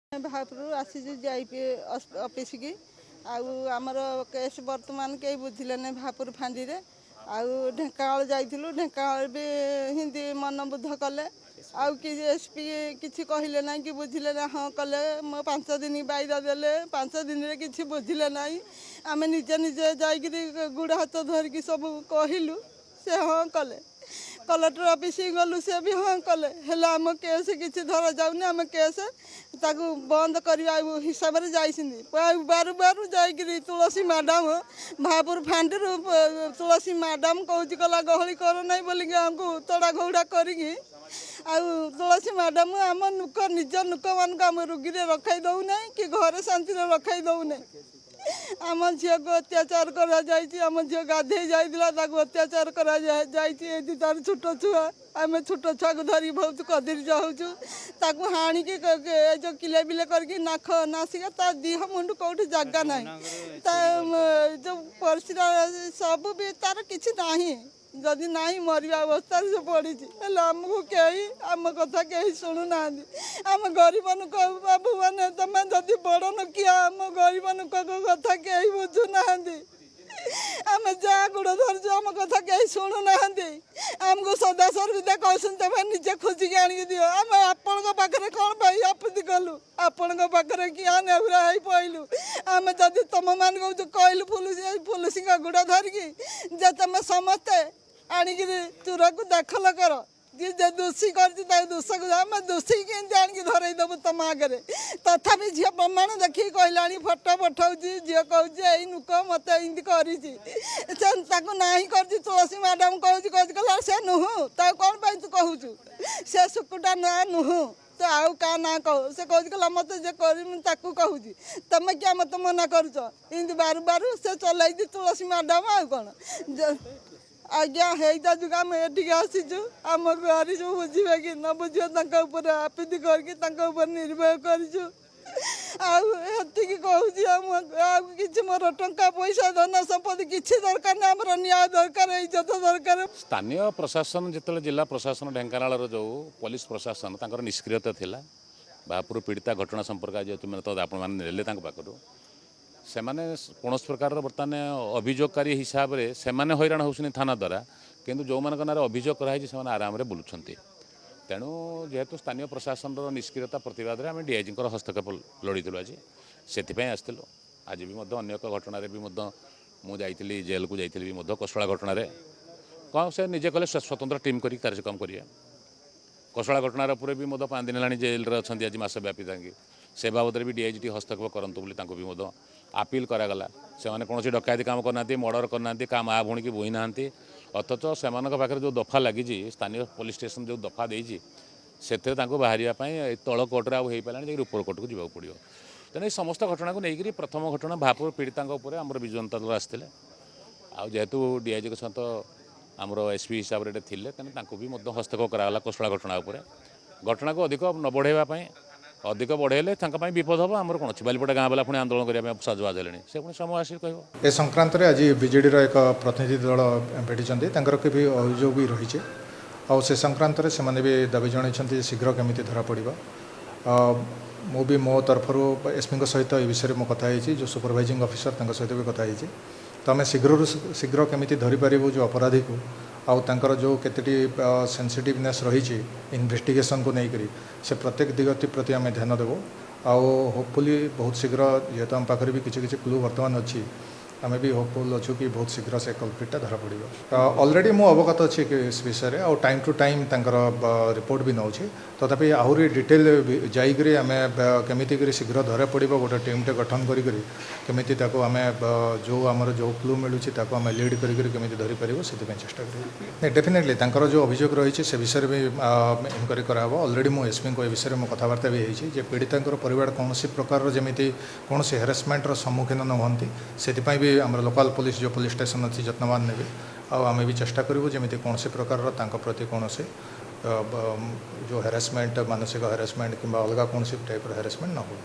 Bhapur आसीजु जाइपी office की आमर case बर्तमान कई बुझिले ना भापुर फांदी रे ढेंकानाल जाइलु ढेंकानाल भी हिंदी मनबुद्ध कले आउ कि एसपी किसी कहले ना कि बुझिले ना हाँ कले मो 5 दिन बाइदा देले 5 दिन रे किसी बुझिले ना आम निजे निजे जाइए गुड़ हाथ धरिकी सब कहलु से हाँ कले कलेक्टर ऑफिस गलु से भी हाँ कले हेला आम केस किसी धरा जाऊनी आम केस ताकू बंद करवा हिसाब से जाइछिनी बारू बारू जाइए तुलसी मैडम भापुर फांडी तुलसी मैडम कौच कला गहली कर ना बोलिक आमको तड़ा घौड़ा करी तुलसी मैडम आम नुक निज नुक मान आम रोगी रखाई दौना कि घरे शांति रखाई दौना आम झील को अत्याचार करा झील गाधे जाइला अत्याचार करा तार छोट छुआ आम छोट छुआ को धरिक बहुत कदर्ज हो हाणिकी जो किले बिले करके नाख नासिका ता दीह मुंड कौट जगह ना जो परिस्रा सब भी तार किसी ना जदि ना मरवा अवस्था से पड़ी आमको कहीं आम कथा कहीं शुणुना आम गरीब लोक बाबू मैंने तुम जदि बड़ नकिया आम गरीब लोक कथा कहीं बुझुना आम जहाँ गुड़ धरचु आम कथा कहीं शुणुना आमको सदा सर्विदा कहते तुम निजे खोजिक आणिक दियो आम आपण पाखे कौन पाई आपत्ति कलु आपण पाखे किया नेहुरा हो पड़लु आम जदि तुम मान कहलु पुलिस गुड़ा धरिकी जे तुम समस्ते आणिक चूरा को दाखल कर जे दोषी कर दोष को आम दोषी के आणिक धरई देवु तुम आगे तथापि झील प्रमाण देखिए कहला फटो पठाऊ झील कहूँ यही नुक मत एमती कर ना कर तुलसी मैडम कहला से नुह तो कौन पाई तू कहूँ से सुकुटा ना नुह तो आउ का ना कह से कहला मत जे कहूँ तुम क्या मत मना कर बारू बारू से चल तुलसी मैडम आउ कौन आज्ञा है जुगाम एटिक आसीचु आम घर जो बुझे कि न बुझे आपत्ति करके निर्भय करूँ कहूँ कि मोर टंका पैसा धन संपत्ति किसी दरकार ना आम न्याय दरकार इज्जत दरकार। स्थानीय प्रशासन जो जिला प्रशासन ढेंकानाल जो पुलिस प्रशासन तांकर निष्क्रियता थिला भापुर पीड़िता घटना संपर्क जेहेतु मैंने तो आपण मैंने पाखु से कौन प्रकार बर्तमान अभियोगकारी हिसाब से हैरान होनी थाना द्वारा किंतु जो मान ना अभियोग कराई से आराम से बुलूं तेणु जेहेतु स्थानीय प्रशासन निष्क्रियता प्रतिवाद में आम डीआईजी हस्तक्षेप लड़ीलु आज से आसलु आज भी अन्न एक घटना भी मुझे जेल को जाइली कसला घटना कौन से निजे कले स्वतंत्र टीम कर कार्यक्रम करिए कसला घटनार भी 5 दिन है जेल अच्छा आज मसव्यापी थी से बाबद भी डीआईजी हस्तक्षेप करूँ भी आपिल करागला से कौन डकायती काम करना मर्डर करना क्या माँ भूणी की बोही ना अथच से पाखे जो दफा लगी स्थानीय पुलिस स्टेशन जो दफा देती से बाहर तल कोर्टे आउ हो पारा ऊपर कोर्ट को जावाक पड़ो तेणु समस्त घटना को लेकर प्रथम घटना भापुर पीड़िता आम विजु जनता दल आसते जेहेतु डीआईजी सहित आमर एसपी हिसाब से तेणु भी हस्तक्षेप करागला कसला घटना घटना को अधिक न बढ़ावाई अधिक बढ़ेले विपद हम आम कौन बालीपटा गाँव वाला पुणी आंदोलन करने सजबाज है से पुणी समय आसिक कह ए संक्रांत आज बीजेडी एक प्रतिनिधि दल भेटी भी अभियोग भी रही आ से संक्रांत से भी दाबी जन शीघ्र केमी धरा पड़ा मु भी मो तरफ एसपी सहित ये विषय में कथा जो सुपरवाइजिंग ऑफिसर सहित भी कथा तो आम शीघ्र शीघ्र केमी धरीपारू जो अपराधी को आउ तांकर जो केतेटी सेंसिटिवनेस रही इन्वेस्टिगेशन को लेकर से प्रत्येक दिगति प्रति आम ध्यान देव आउ होपफुली बहुत शीघ्र जेहेतु आम पाखे भी किसी क्लू बर्तमान अच्छी आम भी होपफुल अच्छु कि बहुत शीघ्र से कल्प्रिटा धरा पड़ो ऑलरेडी मु अवगत अच्छी इस विषय आउ टाइम टू टाइम रिपोर्ट भी नौ तथापि आहरी डिटेल जाइए आम केमी शीघ्र धरा पड़ो गोटे टीमटे गठन करमी आम जो आमर जो क्लू मिलूँ आम लीड करमी धरीपर से चेष्टा करें डेफिनेटली जो अभियोग रही से विषय भी इनक्वारी कराव ऑलरेडी मु एसपी को विषय में कथबार्ता भी होती पीड़िता परिवार कौन प्रकार जमी कौन हेरासमेंटर सम्मुखीन न होती से आम लोकल पुलिस जो पुलिस स्टेशन अच्छी जत्नवान ने आम भी चेष्टा करूँ जमी कौन प्रकार प्रति कौन जो हेरासमेंट मानसिक हेरासमेंट कि अलग कौन टाइप हेरासमेंट न हो।